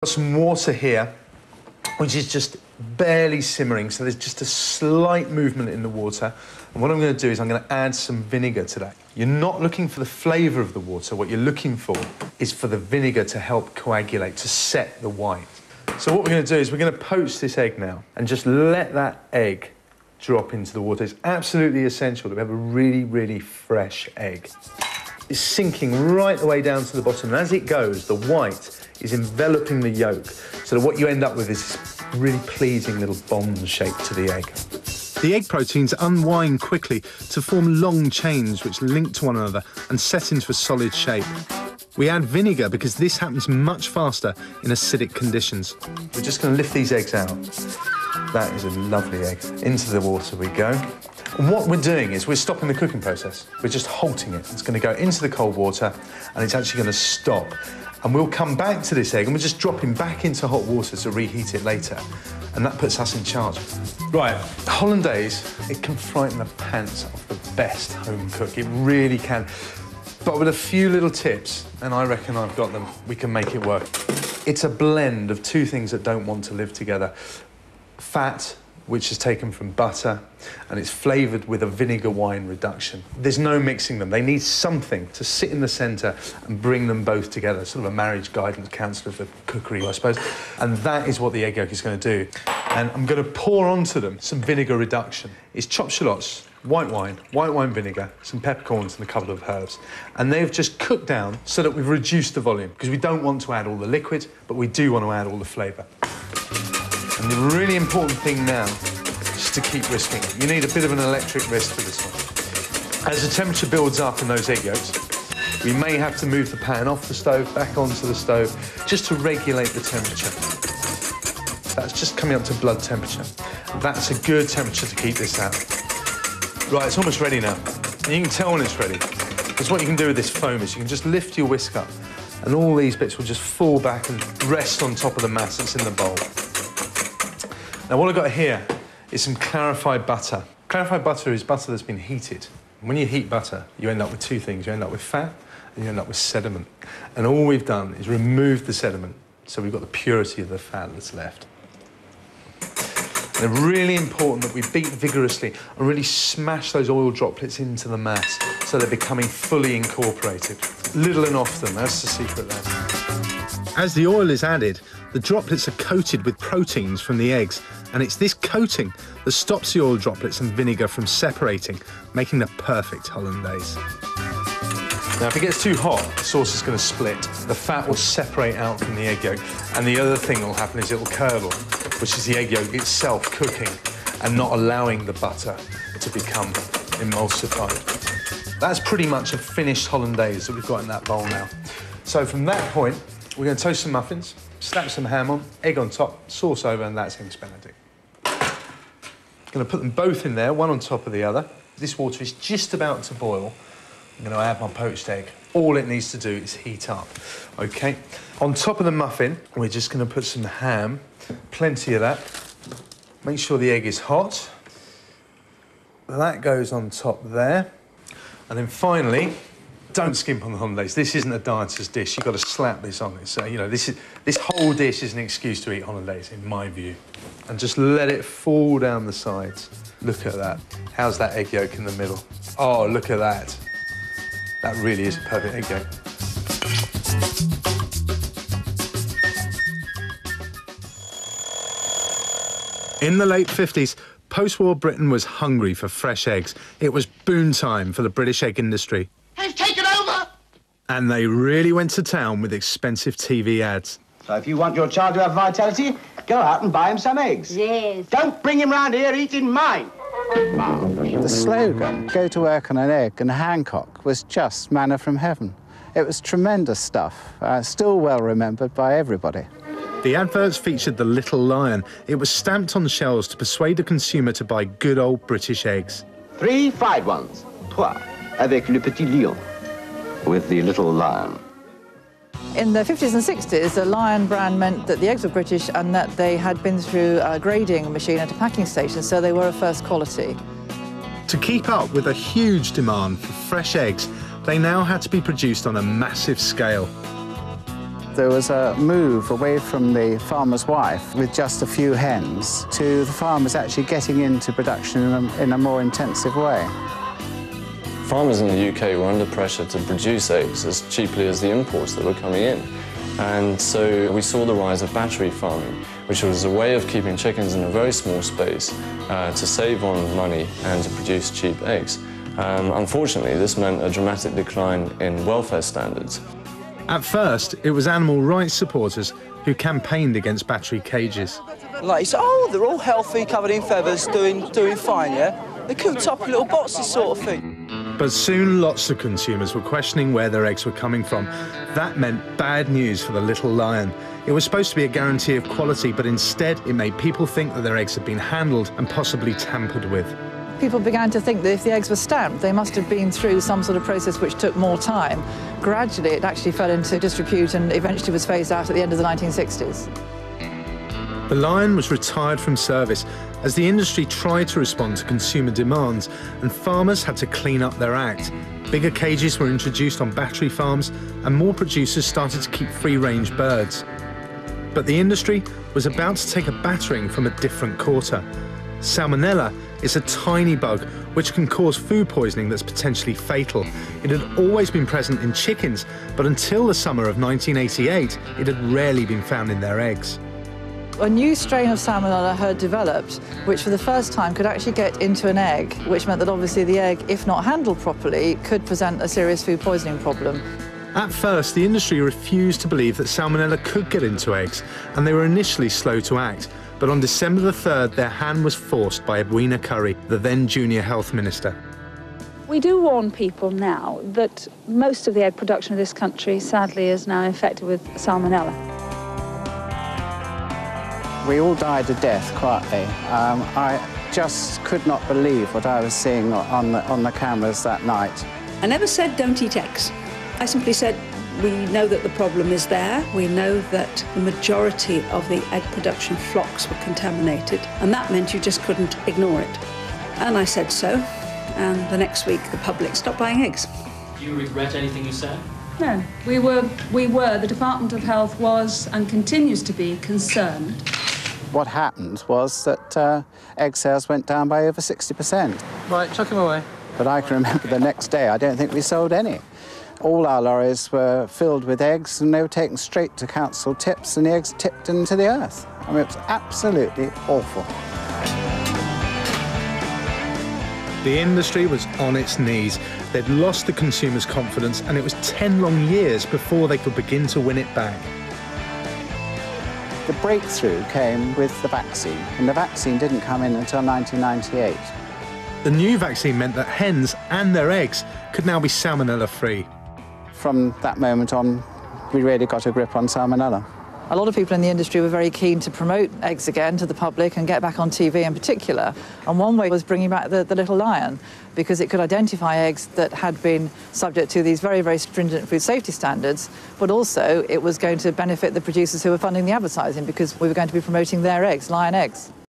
Got some water here, which is just barely simmering, so there's just a slight movement in the water. And what I'm going to do is I'm going to add some vinegar to that. You're not looking for the flavour of the water. What you're looking for is for the vinegar to help coagulate, to set the white. So what we're going to do is we're going to poach this egg now and just let that egg drop into the water. It's absolutely essential that we have a really, really fresh egg. It's sinking right the way down to the bottom, and as it goes, the white is enveloping the yolk, so that what you end up with is this really pleasing little bond shape to the egg. The egg proteins unwind quickly to form long chains which link to one another and set into a solid shape. We add vinegar because this happens much faster in acidic conditions. We're just going to lift these eggs out. That is a lovely egg. Into the water we go. And what we're doing is we're stopping the cooking process. We're just halting it. It's going to go into the cold water and it's actually going to stop. And we'll come back to this egg and we're just dropping back into hot water to reheat it later. And that puts us in charge. Right, hollandaise, it can frighten the pants off the best home cook. It really can. But with a few little tips, and I reckon I've got them, we can make it work. It's a blend of two things that don't want to live together. Fat, which is taken from butter, and it's flavoured with a vinegar wine reduction. There's no mixing them. They need something to sit in the centre and bring them both together, sort of a marriage guidance counsellor for cookery, I suppose. And that is what the egg yolk is going to do. And I'm going to pour onto them some vinegar reduction. It's chopped shallots, white wine vinegar, some peppercorns and a couple of herbs. And they've just cooked down so that we've reduced the volume, because we don't want to add all the liquid, but we do want to add all the flavour. And the really important thing now is to keep whisking. You need a bit of an electric whisk for this one. As the temperature builds up in those egg yolks, we may have to move the pan off the stove, back onto the stove, just to regulate the temperature. That's just coming up to blood temperature. That's a good temperature to keep this at. Right, it's almost ready now. And you can tell when it's ready, because what you can do with this foam is you can just lift your whisk up, and all these bits will just fall back and rest on top of the mass that's in the bowl. Now, what I've got here is some clarified butter. Clarified butter is butter that's been heated. When you heat butter, you end up with two things. You end up with fat and you end up with sediment. And all we've done is removed the sediment, so we've got the purity of the fat that's left. And it's really important that we beat vigorously and really smash those oil droplets into the mass so they're becoming fully incorporated. Little and often, that's the secret there. As the oil is added, the droplets are coated with proteins from the eggs, and it's this coating that stops the oil droplets and vinegar from separating, making the perfect hollandaise. Now, if it gets too hot, the sauce is going to split. The fat will separate out from the egg yolk, and the other thing that will happen is it will curdle, which is the egg yolk itself cooking and not allowing the butter to become emulsified. That's pretty much a finished hollandaise that we've got in that bowl now. So from that point, we're going to toast some muffins, slap some ham on, egg on top, sauce over, and that's eggs Benedict. Going to put them both in there, one on top of the other. This water is just about to boil. I'm going to add my poached egg. All it needs to do is heat up, OK? On top of the muffin, we're just going to put some ham, plenty of that. Make sure the egg is hot. That goes on top there. And then finally, don't skimp on the hollandaise. This isn't a dieter's dish. You've got to slap this on it. So, you know, this whole dish is an excuse to eat hollandaise, in my view. And just let it fall down the sides. Look at that. How's that egg yolk in the middle? Oh, look at that. That really is a perfect egg yolk. In the late 50s, post-war Britain was hungry for fresh eggs. It was boom time for the British egg industry. They've taken over! And they really went to town with expensive TV ads. So if you want your child to have vitality, go out and buy him some eggs. Yes. Don't bring him round here eating mine. The slogan, go to work on an egg and Hancock, was just manna from heaven. It was tremendous stuff, still well remembered by everybody. The adverts featured the little lion. It was stamped on the shelves to persuade the consumer to buy good old British eggs. 3 fried ones. 3 avec le petit lion. With the little lion. In the 50s and 60s, the Lion brand meant that the eggs were British and that they had been through a grading machine at a packing station, so they were of first quality. To keep up with a huge demand for fresh eggs, they now had to be produced on a massive scale. There was a move away from the farmer's wife with just a few hens to the farmers actually getting into production in a more intensive way. Farmers in the UK were under pressure to produce eggs as cheaply as the imports that were coming in. And so we saw the rise of battery farming, which was a way of keeping chickens in a very small space to save on money and to produce cheap eggs. Unfortunately, this meant a dramatic decline in welfare standards. At first, it was animal rights supporters who campaigned against battery cages. Like you say, oh, they're all healthy, covered in feathers, doing fine, yeah? They're cooped up in little boxes sort of thing. But soon lots of consumers were questioning where their eggs were coming from. That meant bad news for the little lion. It was supposed to be a guarantee of quality, but instead it made people think that their eggs had been handled and possibly tampered with. People began to think that if the eggs were stamped, they must have been through some sort of process which took more time. Gradually, it actually fell into disrepute and eventually was phased out at the end of the 1960s. The lion was retired from service as the industry tried to respond to consumer demands and farmers had to clean up their act. Bigger cages were introduced on battery farms and more producers started to keep free-range birds. But the industry was about to take a battering from a different quarter. Salmonella is a tiny bug which can cause food poisoning that's potentially fatal. It had always been present in chickens, but until the summer of 1988, it had rarely been found in their eggs. A new strain of Salmonella had developed, which for the first time could actually get into an egg, which meant that obviously the egg, if not handled properly, could present a serious food poisoning problem. At first, the industry refused to believe that Salmonella could get into eggs, and they were initially slow to act. But on December the 3rd, their hand was forced by Edwina Currie, the then Junior Health Minister. We do warn people now that most of the egg production of this country, sadly, is now infected with Salmonella. We all died a death quietly. I just could not believe what I was seeing on the cameras that night. I never said don't eat eggs. I simply said we know that the problem is there. We know that the majority of the egg production flocks were contaminated, and that meant you just couldn't ignore it. And I said so, and the next week the public stopped buying eggs. Do you regret anything you said? No, the Department of Health was and continues to be concerned. What happened was that egg sales went down by over 60%. Right, chuck him away. But I can remember the next day, I don't think we sold any. All our lorries were filled with eggs and they were taken straight to council tips and the eggs tipped into the earth. I mean, it was absolutely awful. The industry was on its knees. They'd lost the consumers' confidence and it was 10 long years before they could begin to win it back. The breakthrough came with the vaccine, and the vaccine didn't come in until 1998. The new vaccine meant that hens and their eggs could now be salmonella-free. From that moment on, we really got a grip on Salmonella. A lot of people in the industry were very keen to promote eggs again to the public and get back on TV in particular. And one way was bringing back the little lion, because it could identify eggs that had been subject to these very, very stringent food safety standards, but also it was going to benefit the producers who were funding the advertising because we were going to be promoting their eggs, lion eggs.